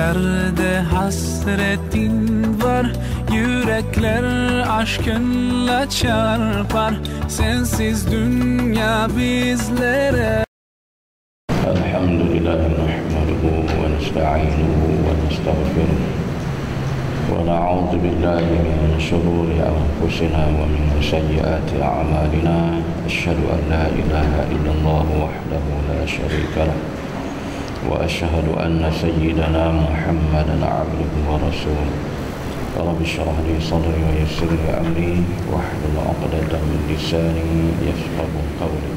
Göklerde hasretin var, yürekler aşkınla çarpar. Sensiz dünya bizlere. Elhamdülillah nahmaduhu ve nesta'inuhu ve nestağfiruh ve na'udzu billahi min şururi enfusina ve min sayyiati a'malina. Eşhedü en la ilahe illallah vahdehu la şerike leh ve eşhedü enne seyyidina Muhammeden abduhu ve resuluh. Rabbi şrah li sadri ve yessir li amri wahlul 'uqdatan min lisani yafqahu qawli.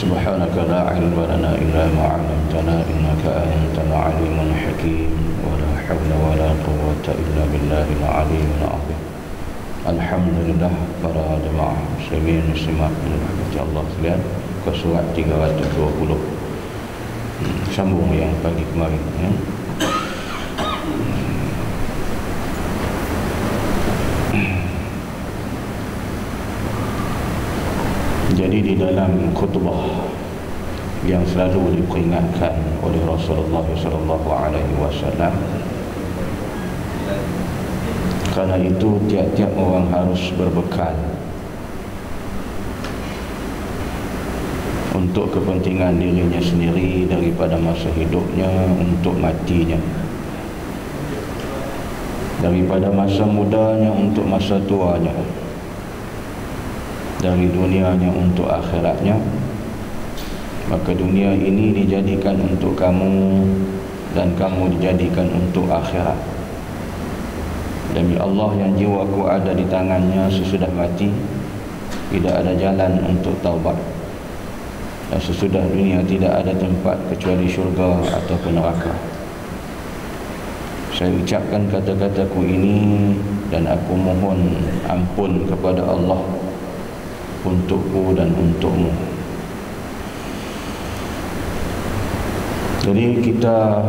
سبحانك لا علم لنا إلا ما علمتنا إنك أنت العليم الحكيم ولا حول ولا قوة إلا بالله العلي العظيم. الحمد لله para jemaah muslimin muslimat dirahmati Allah sekalian, ke surat 320. Sambung yang pagi kemarin ya. Jadi di dalam khutbah yang selalu diperingatkan oleh Rasulullah SAW, kerana itu tiap-tiap orang harus berbekal untuk kepentingan dirinya sendiri daripada masa hidupnya untuk matinya, daripada masa mudanya untuk masa tuanya, dari dunianya untuk akhiratnya. Maka dunia ini dijadikan untuk kamu dan kamu dijadikan untuk akhirat. Demi Allah yang jiwaku ada di tangannya, sesudah mati tidak ada jalan untuk taubat, dan sesudah dunia tidak ada tempat kecuali syurga ataupun neraka. Saya ucapkan kata-kataku ini dan aku mohon ampun kepada Allah untukku dan untukmu. Jadi kita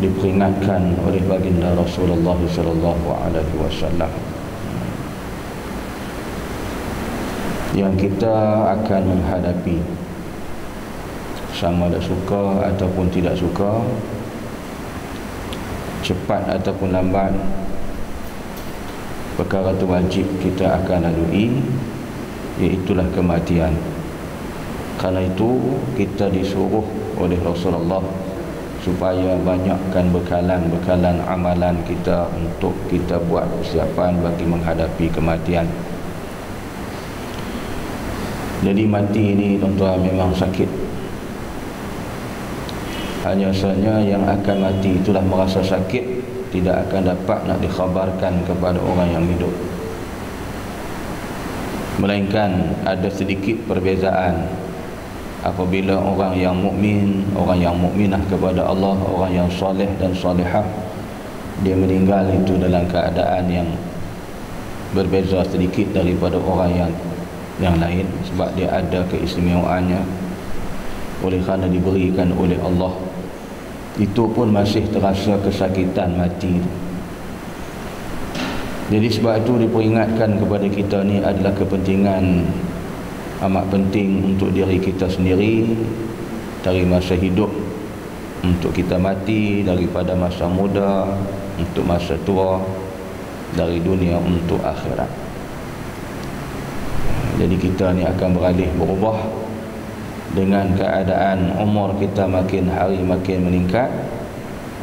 diperingatkan oleh baginda Rasulullah SAW yang kita akan menghadapi, sama ada suka ataupun tidak suka, cepat ataupun lambat, perkara itu wajib kita akan lalui, iaitulah kematian. Karena itu kita disuruh oleh Rasulullah supaya banyakkan bekalan amalan kita untuk kita buat persiapan bagi menghadapi kematian. Jadi mati ini tuan-tuan memang sakit. Hanya saja yang akan mati itulah merasa sakit, tidak akan dapat nak dikhabarkan kepada orang yang hidup. Melainkan ada sedikit perbezaan apabila orang yang mukmin, orang yang mukminah kepada Allah, orang yang soleh dan solehah, dia meninggal itu dalam keadaan yang berbeza sedikit daripada orang yang lain, sebab dia ada keistimewaannya oleh kerana diberikan oleh Allah. Itu pun masih terasa kesakitan mati. Jadi sebab itu diperingatkan kepada kita ni adalah kepentingan amat penting untuk diri kita sendiri dari masa hidup, untuk kita mati daripada masa muda untuk masa tua, dari dunia untuk akhirat. Jadi kita ni akan beralih berubah dengan keadaan umur kita makin hari makin meningkat,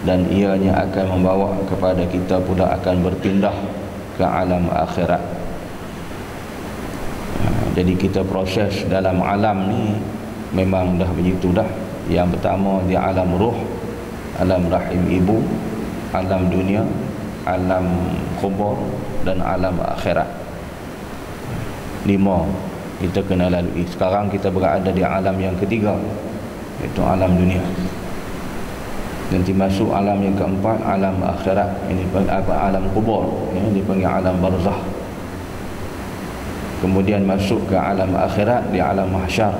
dan ianya akan membawa kepada kita pula akan berpindah ke alam akhirat. Jadi kita proses dalam alam ni memang dah begitu dah. Yang pertama di alam ruh, alam rahim ibu, alam dunia, alam kubur dan alam akhirat. 5 kita kena lalui. Sekarang kita berada di alam yang ketiga, iaitu alam dunia. Nanti masuk alam yang keempat, alam akhirat. Ini alam kubur, ini dipanggil alam barzah. Kemudian masuk ke alam akhirat di alam mahsyar.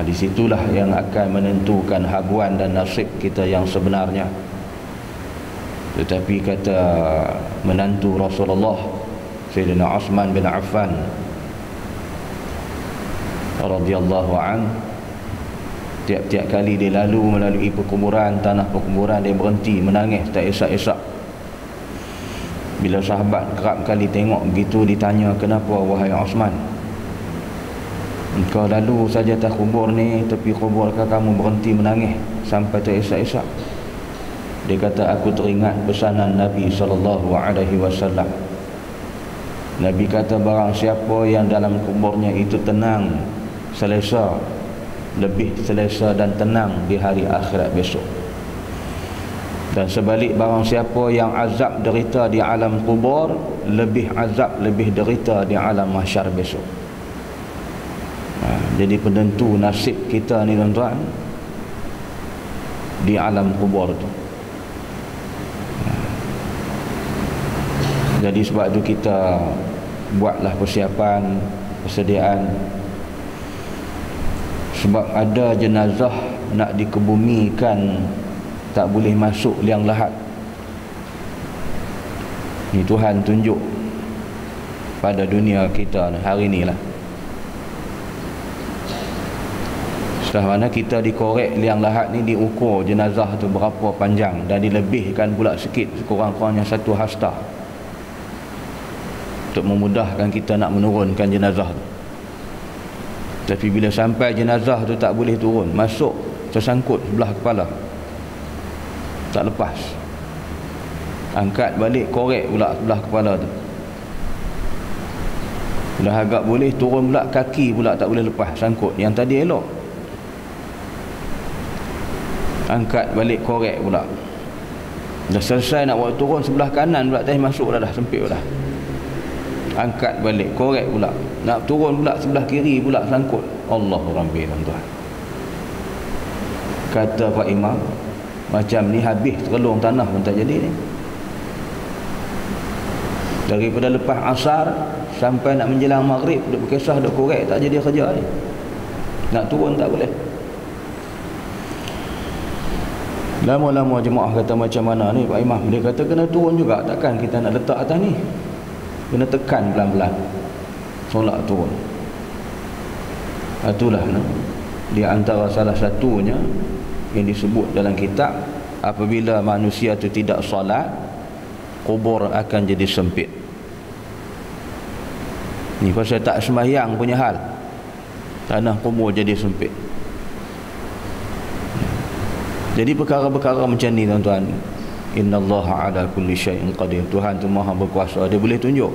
Di situlah yang akan menentukan habuan dan nasib kita yang sebenarnya. Tetapi kata menantu Rasulullah Sayyidina Uthman bin Affan radhiyallahu an, Tiap-tiap kali dia lalu melalui perkuburan, tanah perkuburan, dia berhenti menangis tak esak-esak. Bila sahabat kerap kali tengok begitu, ditanya, kenapa wahai Osman, engkau lalu saja atas kubur ni, tepi kubur kamu berhenti menangis sampai teresak-esak? Dia kata, aku teringat pesanan Nabi SAW. Nabi kata, barang siapa yang dalam kuburnya itu tenang, selesa, lebih selesa dan tenang di hari akhirat besok. Dan sebalik, barang siapa yang azab derita di alam kubur, lebih azab, lebih derita di alam mahsyar besok. Jadi penentu nasib kita ni tuan-tuan di alam kubur tu. Jadi sebab tu kita buatlah persiapan, persediaan. Sebab ada jenazah nak dikebumikan, tak boleh masuk liang lahat. Ni Tuhan tunjuk pada dunia kita hari ni lah. Setelah mana kita dikorek liang lahat ni, diukur jenazah tu berapa panjang dan dilebihkan pula sikit, sekurang-kurangnya 1 hasta, untuk memudahkan kita nak menurunkan jenazah tu. Tapi bila sampai jenazah tu tak boleh turun, masuk tersangkut sebelah kepala, tak lepas, angkat balik, korek pula sebelah kepala tu. Dah agak boleh turun pula, kaki pula tak boleh lepas, sangkut. Yang tadi elok, angkat balik, korek pula. Dah selesai nak buat turun, sebelah kanan pula tak masuk dah sempit dah. Angkat balik, korek pula, nak turun pula sebelah kiri pula sangkut. Allahu Rabbi, tuan-tuan. Kata Pak Imam, macam ni habis tergelung tanah pun tak jadi ni. Daripada lepas asar sampai nak menjelang maghrib, duk berkisah, duk korek, tak jadi kerja ni. Nak turun tak boleh. Lama-lama jemaah kata, macam mana ni Pak Imam? Dia kata kena turun juga, takkan kita nak letak atas ni, kena tekan pelan-pelan, solat turun. Itulah di antara salah satunya yang disebut dalam kitab, apabila manusia itu tidak solat, kubur akan jadi sempit. Ni pasal tak sembahyang punya hal, tanah kubur jadi sempit. Jadi perkara-perkara macam ni tuan-tuan, innallaha ala kulli syai'in qadir. Tuhan tu maha berkuasa, dia boleh tunjuk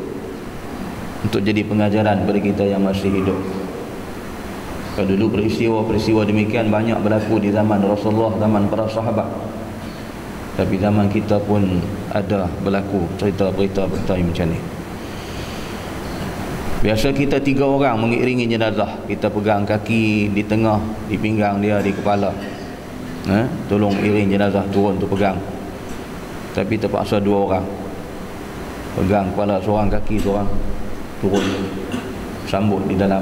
untuk jadi pengajaran kepada kita yang masih hidup. Kalau dulu peristiwa demikian banyak berlaku di zaman Rasulullah, zaman para sahabat. Tapi zaman kita pun ada berlaku cerita-cerita macam ni. Biasa kita 3 orang mengiringi jenazah. Kita pegang kaki, di tengah, di pinggang dia, di kepala. Tolong iring jenazah turun tu, pegang. Tapi terpaksa 2 orang. Pegang kepala seorang, kaki seorang, turun, sambut di dalam.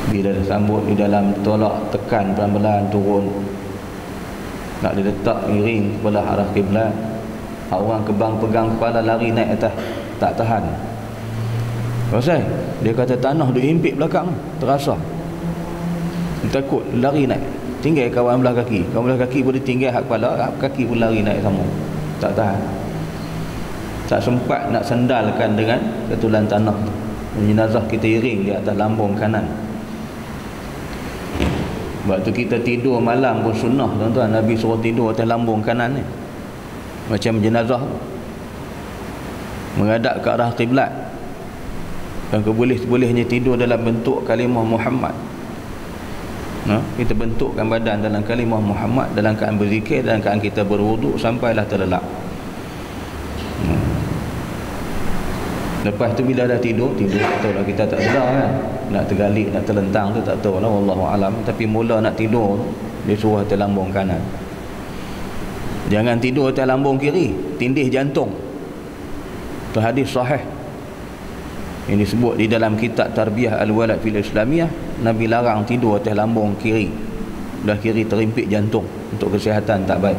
Bila dah sambut di dalam, tolak, tekan pelan-pelan turun. Nak diletak miring kepala arah kiblat. Orang kebang pegang kepala, lari naik atas, tak tahan. Pasal dia kata tanah duk himpit belakang, terasa. Takut, lari naik, tinggal kawan belah kaki. Kawan belah kaki boleh tinggal hak kepala, kaki pun lari naik sama, tak tahan. Tak sempat nak sandalkan dengan ketulan tanah. Jenazah kita iring di atas lambung kanan. Sebab tu kita tidur malam pun sunnah tuan-tuan. Nabi suruh tidur atas lambung kanan ni, macam jenazah menghadap ke arah kiblat. Dan keboleh-bolehnya tidur dalam bentuk kalimah Muhammad. Kita bentukkan badan dalam kalimah Muhammad, dalam keadaan berzikir, dalam keadaan kita berwuduk sampailah terlelap. Lepas tu bila dah tidur tak tahu lah, kita tak sedar kan, nak tergalik, nak terlentang tu tak tahu lah, wallahu alam. Tapi mula nak tidur, dia suruh atas lambung kanan. Jangan tidur atas lambung kiri, tindih jantung. Itu hadis sahih. Ini disebut di dalam kitab Tarbiyah Al-Walad fil Islamiyah. Nabi larang tidur atas lambung kiri. Belah kiri terimpit jantung, untuk kesihatan tak baik.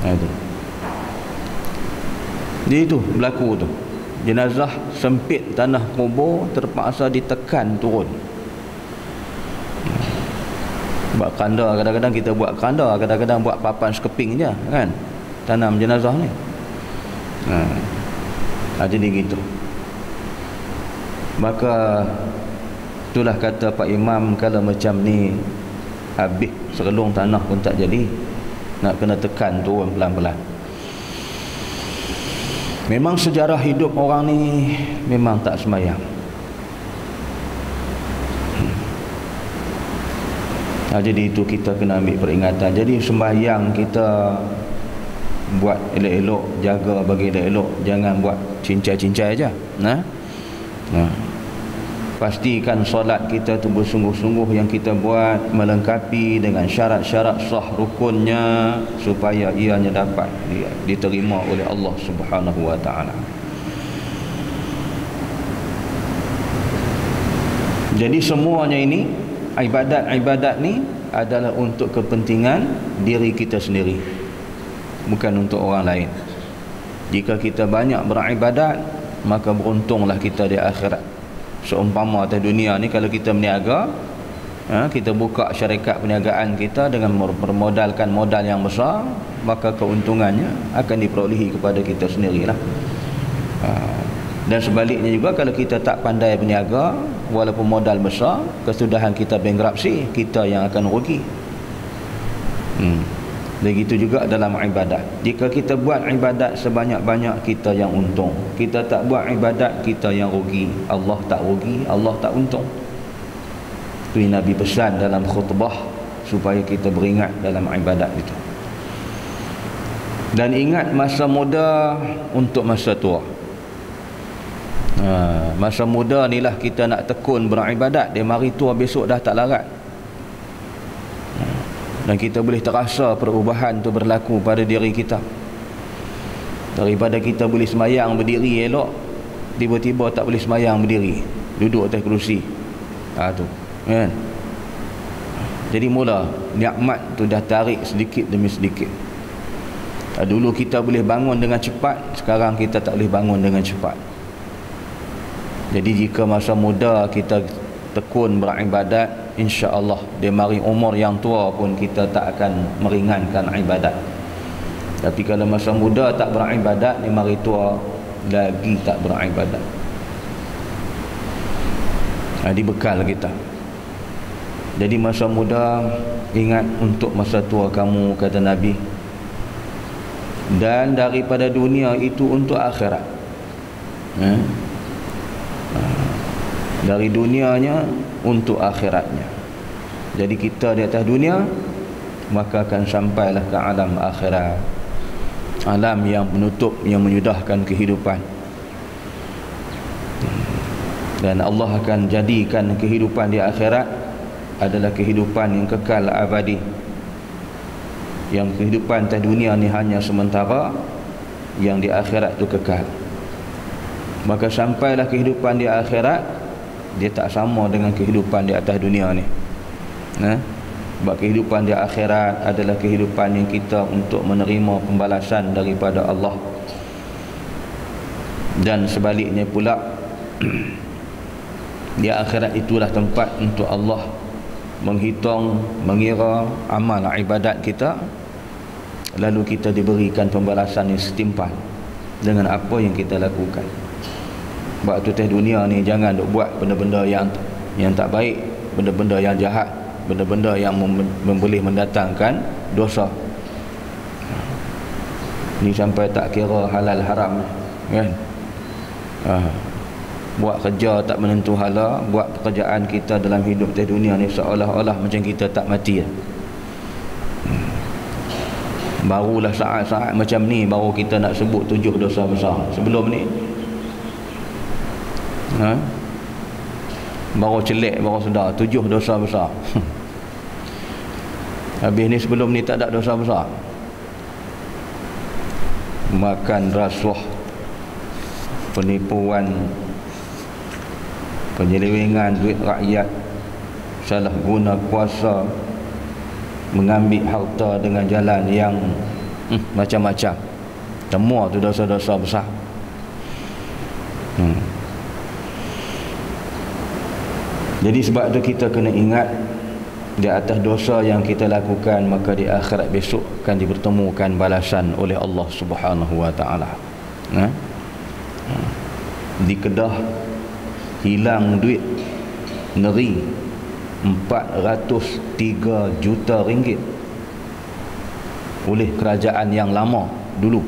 Itu. Jadi itu berlaku tu. Jenazah sempit tanah kubur, terpaksa ditekan turun. Buat keranda, kadang-kadang kita buat keranda, kadang-kadang buat papan sekeping je kan, tanam jenazah ni. Jadi gitu. Maka itulah kata Pak Imam, kalau macam ni habis serelung tanah pun tak jadi, nak kena tekan turun pelan-pelan. Memang sejarah hidup orang ni memang tak semayang. Jadi itu kita kena ambil peringatan. Jadi sembahyang kita buat elok-elok, jaga bagi elok-elok, jangan buat cincai-cincai aja. Pastikan solat kita tu bersungguh-sungguh yang kita buat, melengkapi dengan syarat-syarat sah rukunnya, supaya ianya dapat diterima oleh Allah Subhanahu wa taala. Jadi semuanya ini, ibadat-ibadat ni adalah untuk kepentingan diri kita sendiri, bukan untuk orang lain. Jika kita banyak beribadat, maka beruntunglah kita di akhirat. Seumpama atas dunia ni, kalau kita berniaga, kita buka syarikat perniagaan kita dengan bermodalkan modal yang besar, maka keuntungannya akan diperolehi kepada kita sendirilah. Dan sebaliknya juga, kalau kita tak pandai berniaga, walaupun modal besar, kesudahan kita bankruptcy, kita yang akan rugi. Begitu juga dalam ibadat. Jika kita buat ibadat sebanyak-banyak, kita yang untung. Kita tak buat ibadat, kita yang rugi. Allah tak rugi, Allah tak untung. Itu Nabi pesan dalam khutbah, supaya kita beringat dalam ibadat itu. Dan ingat masa muda untuk masa tua. Masa muda ni lah kita nak tekun beribadat. Dia mari tua besok dah tak larat. Dan kita boleh terasa perubahan tu berlaku pada diri kita. Daripada kita boleh semayang berdiri elok, tiba-tiba tak boleh semayang berdiri, duduk atas kerusi. Tu kan. Jadi mula nikmat tu dah tarik sedikit demi sedikit. Dulu kita boleh bangun dengan cepat, sekarang kita tak boleh bangun dengan cepat. Jadi jika masa muda kita tekun beribadat, insya-Allah dia mari umur yang tua pun kita tak akan meringankan ibadat. Tapi kalau masa muda tak beribadat, dia mari tua lagi tak beribadat. Dibekal kita. Jadi masa muda ingat untuk masa tua kamu, kata Nabi. Dan daripada dunia itu untuk akhirat. Dari dunianya untuk akhiratnya. Jadi kita di atas dunia, maka akan sampailah ke alam akhirat, alam yang menutup, yang menyudahkan kehidupan. Dan Allah akan jadikan kehidupan di akhirat adalah kehidupan yang kekal abadi. Yang kehidupan atas dunia ni hanya sementara, yang di akhirat tu kekal. Maka sampailah kehidupan di akhirat, dia tak sama dengan kehidupan di atas dunia ni. Sebab kehidupan di akhirat adalah kehidupan yang kita untuk menerima pembalasan daripada Allah. Dan sebaliknya pula, di akhirat itulah tempat untuk Allah menghitung, mengira amal ibadat kita, lalu kita diberikan pembalasan yang setimpal dengan apa yang kita lakukan. Sebab tu atas dunia ni jangan duk buat benda-benda yang tak baik, benda-benda yang jahat, benda-benda yang boleh mendatangkan dosa. Ni sampai tak kira halal haram kan. Buat kerja tak menentu hala, buat pekerjaan kita dalam hidup atas dunia ni seolah-olah macam kita tak mati. Barulah saat-saat macam ni baru kita nak sebut 7 dosa besar. Sebelum ni baru celek, baru sedar 7 dosa besar. Habis ni sebelum ni tak ada dosa besar. Makan rasuah, penipuan, penyelewengan duit rakyat, salah guna kuasa, mengambil harta dengan jalan yang macam-macam. Semua tu dosa-dosa besar. Jadi sebab tu kita kena ingat di atas dosa yang kita lakukan, maka di akhirat besok akan dipertemukan balasan oleh Allah Subhanahu wa taala. Di Kedah hilang duit neri 403 juta ringgit oleh kerajaan yang lama dulu,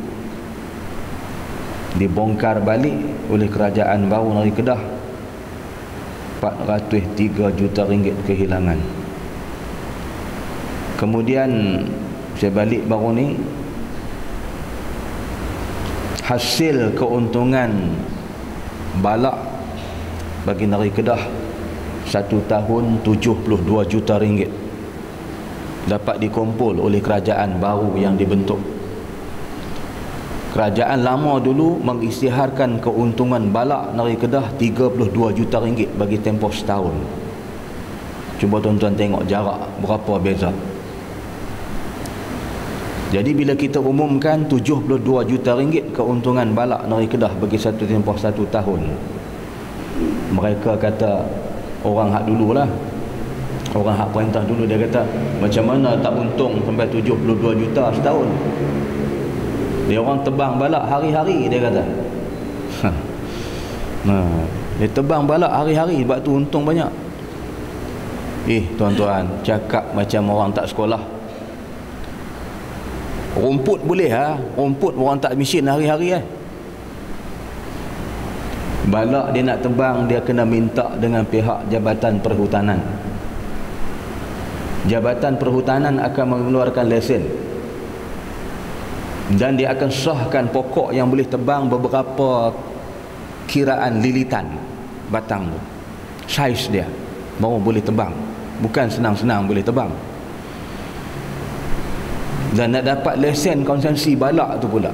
dibongkar balik oleh kerajaan baru negeri Kedah. 403 juta ringgit kehilangan. Kemudian saya balik baru ni, hasil keuntungan balak bagi negeri Kedah 1 tahun 72 juta ringgit dapat dikumpul oleh kerajaan baru yang dibentuk. Kerajaan lama dulu mengisytiharkan keuntungan balak negeri Kedah 32 juta ringgit bagi tempoh setahun. Cuba tuan-tuan tengok jarak berapa beza. Jadi bila kita umumkan 72 juta ringgit keuntungan balak negeri Kedah bagi satu tempoh 1 tahun, mereka kata, orang hak dululah, orang hak perintah dulu, dia kata macam mana tak untung sampai 72 juta setahun. Dia orang tebang balak hari-hari, dia kata. Dia tebang balak hari-hari, sebab tu untung banyak. Tuan-tuan, cakap macam orang tak sekolah. Rumput boleh rumput orang tak mesin hari-hari balak dia nak tebang, dia kena minta dengan pihak Jabatan Perhutanan. Jabatan Perhutanan akan mengeluarkan lesen dan dia akan sahkan pokok yang boleh tebang beberapa kiraan lilitan batang tu, saiz dia, baru boleh tebang. Bukan senang-senang boleh tebang. Dan nak dapat lesen konsesi balak tu pula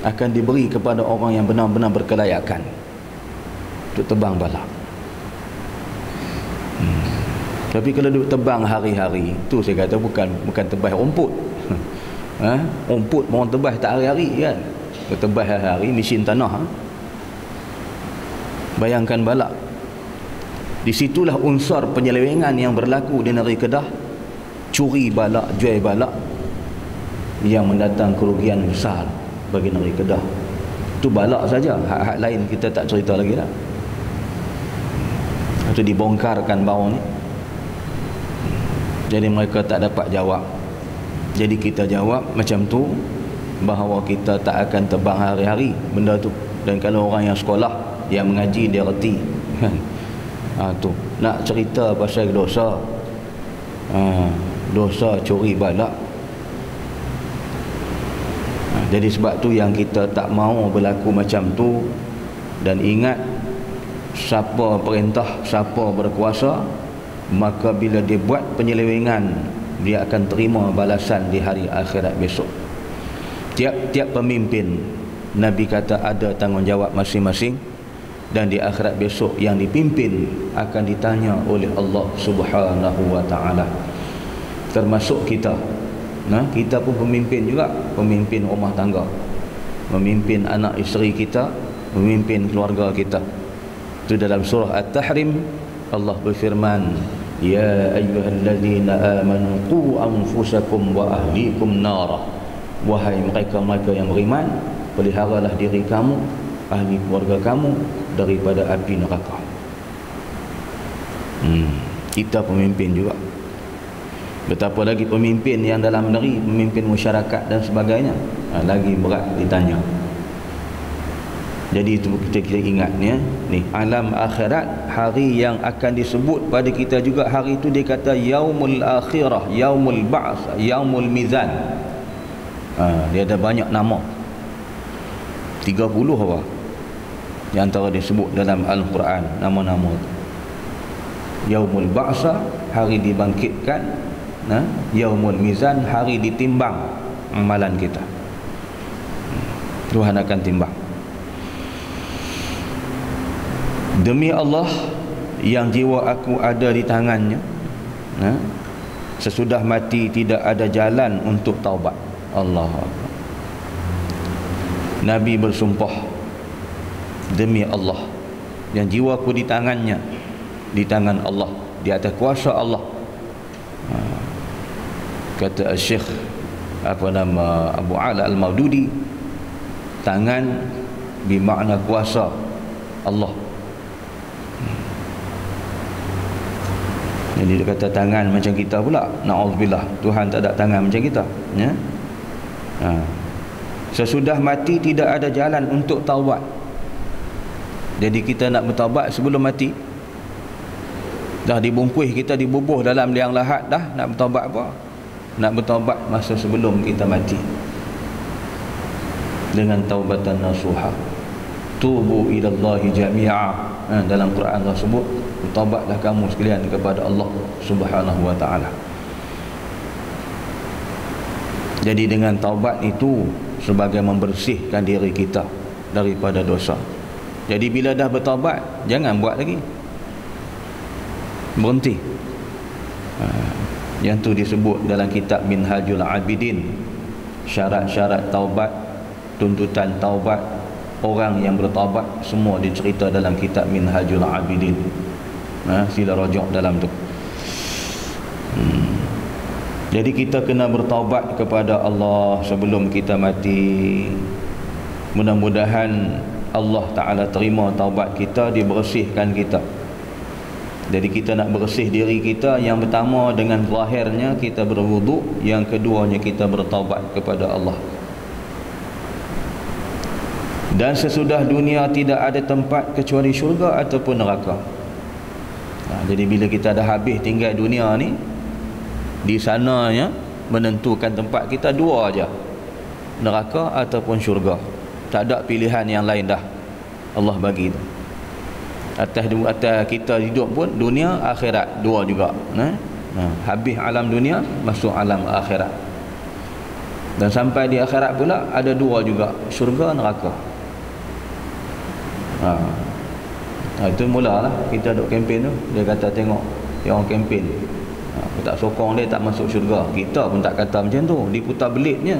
akan diberi kepada orang yang benar-benar berkelayakan untuk tebang balak. Tapi kalau duduk tebang hari-hari, tu saya kata bukan tebas rumput. Rumput orang tebas tak hari-hari kan. Tebas hari-hari mesin tanah. Bayangkan balak. Di situlah unsur penyelewengan yang berlaku di negeri Kedah. Curi balak, jual balak, yang mendatang kerugian besar bagi negeri Kedah. Itu balak saja, hak-hak lain kita tak cerita lagi dah. Itu dibongkarkan baru ni. Jadi mereka tak dapat jawab. Jadi kita jawab macam tu, bahawa kita tak akan tebang hari-hari benda tu. Dan kalau orang yang sekolah, yang mengaji, dia reti. Tu nak cerita pasal dosa, dosa curi balak. Jadi sebab tu yang kita tak mau berlaku macam tu. Dan ingat, siapa perintah, siapa berkuasa, maka bila dia buat penyelewengan, dia akan terima balasan di hari akhirat besok. Tiap-tiap pemimpin, Nabi kata ada tanggungjawab masing-masing. Dan di akhirat besok yang dipimpin akan ditanya oleh Allah Subhanahu wa ta'ala. Termasuk kita. Kita pun pemimpin juga, pemimpin rumah tangga, memimpin anak isteri kita, memimpin keluarga kita. Itu dalam surah At-Tahrim Allah berfirman, ya ayyuhallazina amanu qu anfusakum wa ahlikum nara. Wahai mereka-mereka yang beriman, peliharalah diri kamu, ahli keluarga kamu daripada api neraka. Kita pemimpin juga. Betapa lagi pemimpin yang dalam negeri, pemimpin masyarakat dan sebagainya, lagi berat ditanya. Jadi itu kita ingat ni, alam akhirat, hari yang akan disebut pada kita juga. Hari itu dia kata yaumul akhirah, yaumul ba'ts, yaumul mizan. Dia ada banyak nama, 30 apa di antara disebut dalam Al-Quran nama-nama. Yaumul ba'sa, hari dibangkitkan. Yaumul mizan, hari ditimbang amalan kita. Tuhan akan timbang. Demi Allah yang jiwa aku ada di tangannya, sesudah mati tidak ada jalan untuk taubat. Allah Akbar. Nabi bersumpah, demi Allah yang jiwaku di tangannya, di tangan Allah, di atas kuasa Allah, Kata Syekh Abu Ala Al-Maududi, tangan bermakna kuasa Allah. Jadi dia kata tangan macam kita pula. Na'udzubillah, Tuhan tak ada tangan macam kita, ya? Sesudah mati tidak ada jalan untuk taubat. Jadi kita nak bertaubat sebelum mati. Dah dibungkus, kita dibubuh dalam liang lahat dah, nak bertaubat apa? Nak bertaubat masa sebelum kita mati, dengan taubatan nasuha. Tubu ilallahi jami'a. Dalam Quran Allah sebut, bertaubatlah kamu sekalian kepada Allah Subhanahu wa ta'ala. Jadi dengan taubat itu sebagai membersihkan diri kita daripada dosa. Jadi bila dah bertaubat, jangan buat lagi, berhenti. Yang tu disebut dalam kitab Minhajul Abidin, syarat-syarat taubat, tuntutan taubat orang yang bertaubat, semua dicerita dalam kitab Minhajul Abidin. Sila rujuk dalam tu. Jadi kita kena bertaubat kepada Allah sebelum kita mati. Mudah-mudahan Allah Ta'ala terima taubat kita, dibersihkan kita. Jadi kita nak bersih diri kita, yang pertama dengan zahirnya kita berwuduk, yang keduanya kita bertaubat kepada Allah. Dan sesudah dunia tidak ada tempat kecuali syurga ataupun neraka. Jadi bila kita dah habis tinggal dunia ni, di sananya menentukan tempat kita dua aja, neraka ataupun syurga. Tak ada pilihan yang lain dah, Allah bagi tu. Atas kita hidup pun dunia akhirat, dua juga. Habis alam dunia, masuk alam akhirat. Dan sampai di akhirat pula ada dua juga, syurga, neraka. Itu mulalah kita duk kempen tu. Dia kata tengok yang orang kempen, aku tak sokong dia tak masuk syurga. Kita pun tak kata macam tu, diputar belitnya.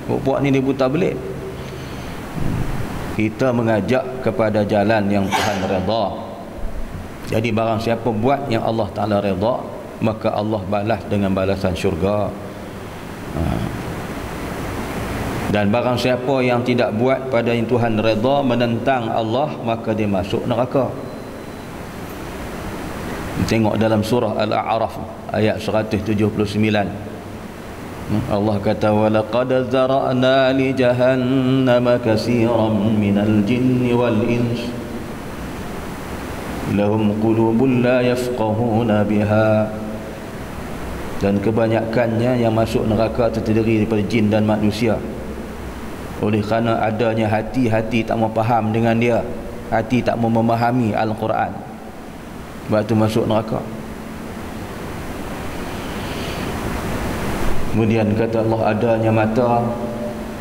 Puak ni diputar belit. Kita mengajak kepada jalan yang Tuhan redha. Jadi barang siapa buat yang Allah Ta'ala redha, maka Allah balas dengan balasan syurga. Dan barang siapa yang tidak buat pada yang Tuhan redha, menentang Allah, maka dia masuk neraka. Tengok dalam surah Al-A'raf ayat 179. Allah kata, walaqad zara'na li jahannama katsiran minal jinni wal ins lahum qulubun la yafqahuna biha. Dan kebanyakannya yang masuk neraka terdiri daripada jin dan manusia. Oleh kerana adanya hati-hati tak mau faham dengan dia, hati tak mau memahami Al-Quran, sebab tu masuk neraka. Kemudian kata Allah, adanya mata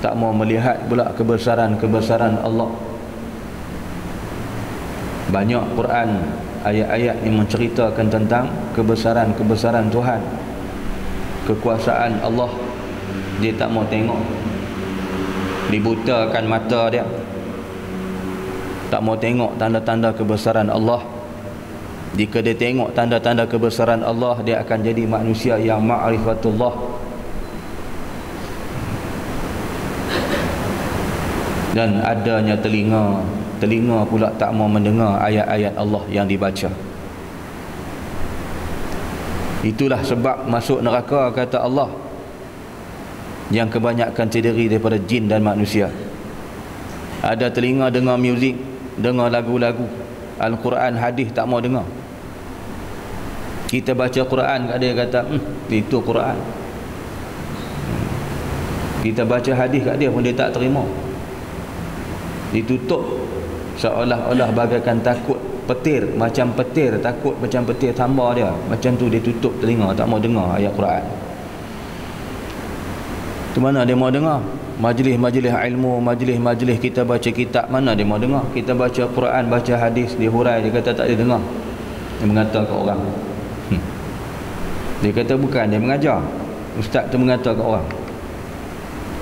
tak mau melihat pula kebesaran-kebesaran Allah. Banyak Quran ayat-ayat yang menceritakan tentang kebesaran-kebesaran Tuhan, kekuasaan Allah. Dia tak mau tengok, dibutakan mata dia, tak mau tengok tanda-tanda kebesaran Allah. Jika dia tengok tanda-tanda kebesaran Allah, dia akan jadi manusia yang ma'rifatullah. Dan adanya telinga pula tak mau mendengar ayat-ayat Allah yang dibaca. Itulah sebab masuk neraka, kata Allah, yang kebanyakan terdiri daripada jin dan manusia. Ada telinga dengar muzik, dengar lagu-lagu, Al-Quran, hadis tak mau dengar. Kita baca Quran kat dia, kata itu Quran. Kita baca hadis kat dia pun dia tak terima. Ditutup seolah-olah bagaikan takut petir, macam petir, takut macam petir tambah dia. Macam tu dia tutup telinga, tak mau dengar ayat Quran. Tu mana dia mau dengar? Majlis-majlis ilmu, majlis-majlis kita baca kitab, mana dia mau dengar? Kita baca Quran, baca hadis, dia hurai, dia kata tak dia dengar. Dia mengata ke orang. Dia kata bukan, dia mengajar. Ustaz tu mengata ke orang.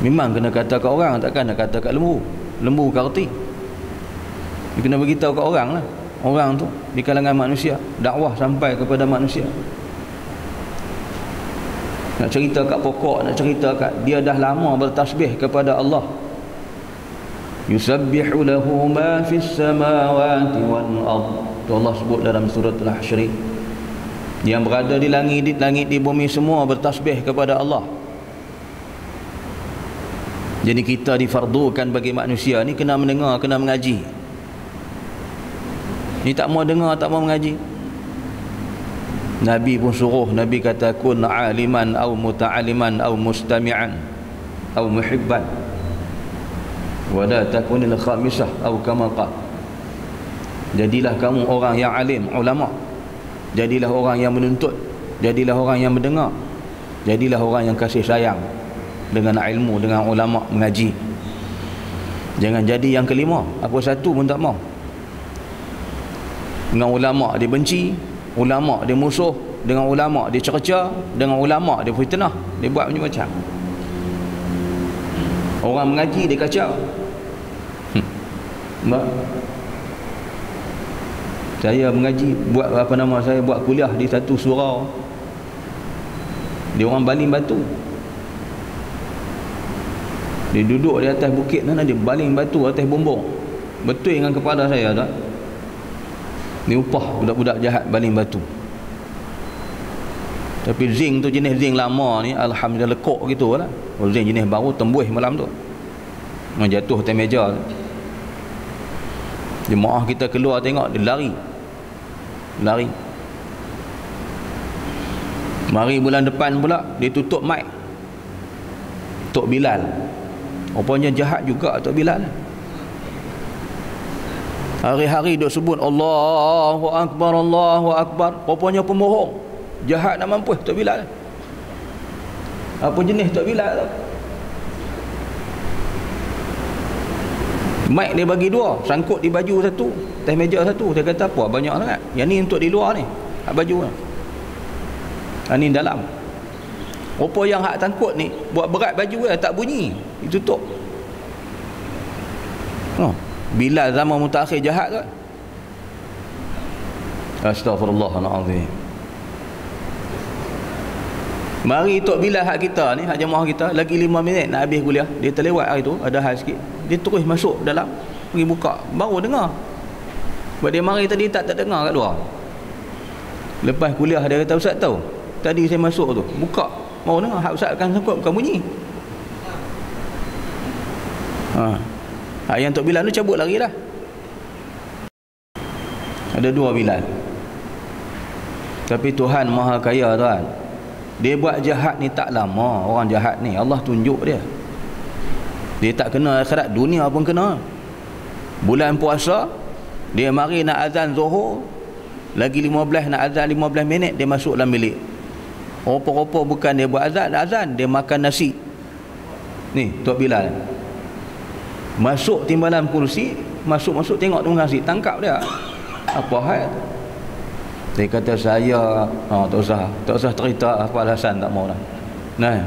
Memang kena kata ke orang, takkan nak kata kat lembu. Lembu kerti. Dia kena beritahu kat orang lah. Orang tu di kalangan manusia, dakwah sampai kepada manusia. Nak cerita kat pokok, nak cerita kat dia dah lama bertasbih kepada Allah. Yusabbihu lahu ma fis samawati wal ard. Allah sebut dalam surah Al-Hasyr. Yang berada di langit di bumi semua bertasbih kepada Allah. Jadi kita difardukan bagi manusia ni kena mendengar, kena mengaji. Ni tak mau dengar, tak mau mengaji. Nabi pun suruh, Nabi kata kun aliman au muta'aliman au mustami'an au muhibban wa la takunil khamisah au kama qala. Jadilah kamu orang yang alim, ulama. Jadilah orang yang menuntut, jadilah orang yang mendengar, jadilah orang yang kasih sayang dengan ilmu, dengan ulama, mengaji. Jangan jadi yang kelima, apa satu pun tak mau. Dengan ulama dia benci, ulama dia musuh, dengan ulama dia cerca, dengan ulama dia fitnah, dia buat macam-macam. Orang mengaji dia kacau. Mbak, saya mengaji, buat apa nama saya, buat kuliah di satu surau. Dia orang baling batu. Dia duduk di atas bukit sana, dia baling batu atas bumbung. Betul dengan kepala saya tak? Ni upah budak-budak jahat baling batu. Tapi zinc tu jenis zinc lama ni alhamdulillah lekuk gitu lah. Kalau zinc jenis baru tembus malam tu, jatuh atas meja. Jemaah kita keluar tengok, dia lari. Mari bulan depan pula dia tutup mic Tok Bilal. Rupanya jahat juga Tok Bilal. Hari-hari duk sebut Allahu Akbar, Allahu Akbar. Rupanya pembohong, jahat nak mampus Tok Bilal. Apa jenis Tok Bilal tu? Mic dia bagi dua, sangkut di baju satu, atas meja satu. Dia kata apa? Banyak sangat. Yang ni untuk di luar ni, hak baju ni. Ni dalam. Rupa yang hak sangkut ni buat berat baju dia, tak bunyi, ditutup. Bilal zaman mutakhir jahat ke? Astaghfirullahalazim. Mari Tok Bilal hak kita ni, hak jemaah kita, lagi 5 minit nak habis kuliah. Dia terlewat hari tu, ada hal sikit. Dia terus masuk dalam, pergi buka, baru dengar. Sebab dia mari tadi tak dengar kat luar. Lepas kuliah dia kata, Ustaz tahu, tadi saya masuk tu, buka, baru dengar hak Ustaz akan sangkut bukan bunyi. Yang Tok Bilal tu cabut lari lah. Ada 2 Bilal. Tapi Tuhan Maha Kaya tuan. Dia buat jahat ni tak lama. Orang jahat ni Allah tunjuk dia. Dia tak kena akhirat, dunia pun kena. Bulan puasa dia mari nak azan Zuhur, lagi 15 nak azan 15 minit, dia masuk dalam bilik. Rupa-rupa bukan dia buat azan, dia makan nasi. Ni Tok Bilal masuk timbalan kursi, masuk tengok tu nasi, tangkap dia. Apa hal? Dia kata saya tak usah cerita apa alasan, tak mau dah. Nah.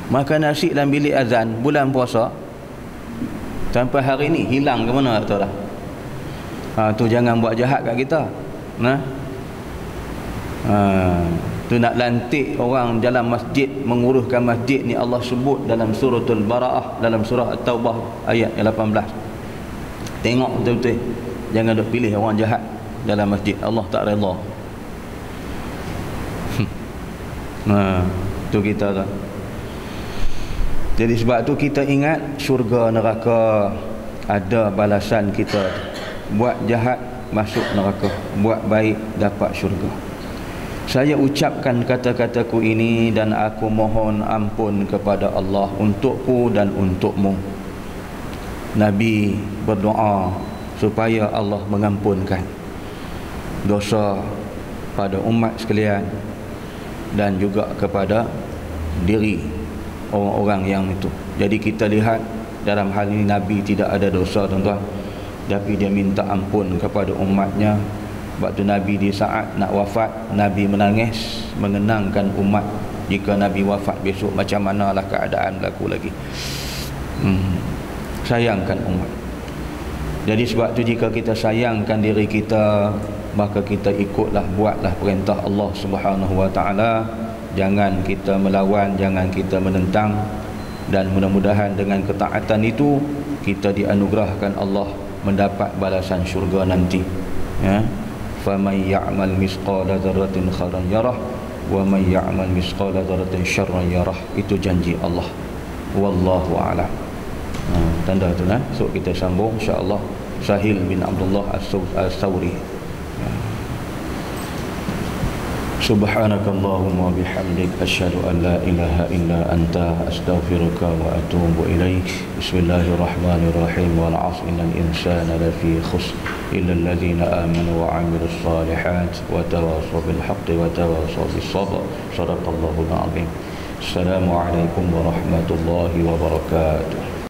Makan nasi dalam bilik azan bulan puasa sampai hari ni hilang ke mana tak tahu dah. Tu jangan buat jahat kat kita. Tu nak lantik orang dalam masjid, menguruskan masjid ni Allah sebut dalam suratul Bara'ah, dalam surah At-Taubah ayat 18. Tengok betul-betul, jangan duk pilih orang jahat dalam masjid, Allah tak redha. Tu kita tu. Jadi sebab tu kita ingat syurga neraka ada balasan kita. Buat jahat masuk neraka, buat baik dapat syurga. Saya ucapkan kata-kataku ini dan aku mohon ampun kepada Allah untukku dan untukmu. Nabi berdoa supaya Allah mengampunkan dosa pada umat sekalian dan juga kepada diri orang-orang yang itu. Jadi kita lihat dalam hal ini Nabi tidak ada dosa tuan-tuan, tapi dia minta ampun kepada umatnya. Sebab tu Nabi di saat nak wafat, Nabi menangis mengenangkan umat. Jika Nabi wafat besok macam manalah keadaan berlaku lagi. Sayangkan umat. Jadi sebab tu jika kita sayangkan diri kita, maka kita ikutlah, buatlah perintah Allah Subhanahu wa taala jangan kita melawan, jangan kita menentang, dan mudah-mudahan dengan ketaatan itu kita dianugerahkan Allah mendapat balasan syurga nanti. Ya, faman ya'mal misqala dzarratin khairan yarah wa man ya'mal misqala dzarratin syarran yarah. Itu janji Allah. Wallahu a'lam. Tanda tu lah. So kita sambung insya-Allah. Sahil bin Abdullah As-Sawri. Subhanakallahumma bihamdik asyhadu an la ilaha illa anta astaghfiruka wa atubu ilaik. Bismillahirrahmanirrahim. Wal 'asri innal insana lafi khusr illa alladhina amanu wa 'amilus salihat wa tawassaw bil haqqi wa tawassaw bis sabr. Shadaqallahul 'azim. Assalamualaikum warahmatullahi wabarakatuh.